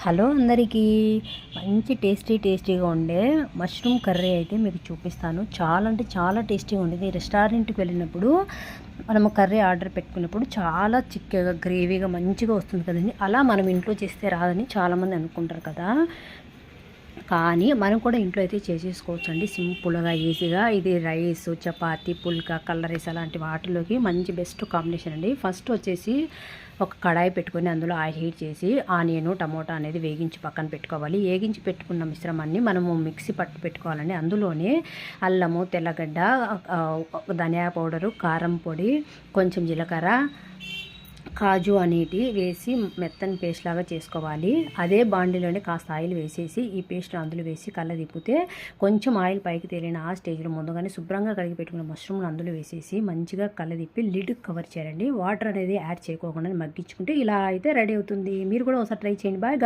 Hello అందరికీ, మంచి టేస్టీగా ఉండే మష్రూమ్ కర్రీ అయితే మీకు చూపిస్తాను. చాలా అంటే చాలా టేస్టీగా ఉండేది. రెస్టారెంట్కి వెళ్ళినప్పుడు మనము కర్రీ ఆర్డర్ పెట్టుకున్నప్పుడు చాలా చిక్కగా గ్రేవీగా మంచిగా వస్తుంది కదండి. అలా మనం ఇంట్లో చేస్తే రాదని చాలామంది అనుకుంటారు కదా. కానీ మనం కూడా ఇంట్లో అయితే చేసేసుకోవచ్చు అండి, సింపుల్గా ఈజీగా. ఇది రైస్, చపాతీ, పుల్కా, కలర్ రైస్ అలాంటి వాటిలోకి మంచి బెస్ట్ కాంబినేషన్ అండి. ఫస్ట్ వచ్చేసి ఒక కడాయి పెట్టుకొని అందులో ఆయిల్ హీట్ చేసి ఆనియన్, టమోటా అనేది వేగించి పక్కన పెట్టుకోవాలి. వేగించి పెట్టుకున్న మిశ్రమాన్ని మనము మిక్సీ పట్టి పెట్టుకోవాలండి. అందులోనే అల్లము, తెల్లగడ్డ, ధనియా పౌడరు, కారం పొడి, కొంచెం జీలకర్ర, కాజు అనేటివి వేసి మెత్తని పేస్ట్ లాగా చేసుకోవాలి. అదే బాండీలోనే కాస్త ఆయిల్ వేసేసి ఈ పేస్ట్ అందులో వేసి కళ్ళ తిప్పితే కొంచెం ఆయిల్ పైకి తేలిన ఆ స్టేజ్లో ముందుగానే శుభ్రంగా కడిగి పెట్టుకున్న మష్రూమ్లు అందులో వేసేసి మంచిగా కళ్ళ తిప్పి లిడ్ కవర్ చేయాలండి. వాటర్ అనేది యాడ్ చేయకోకుండా మగ్గించుకుంటే ఇలా అయితే రెడీ అవుతుంది. మీరు కూడా ఒకసారి ట్రై చేయండి. బాయ్.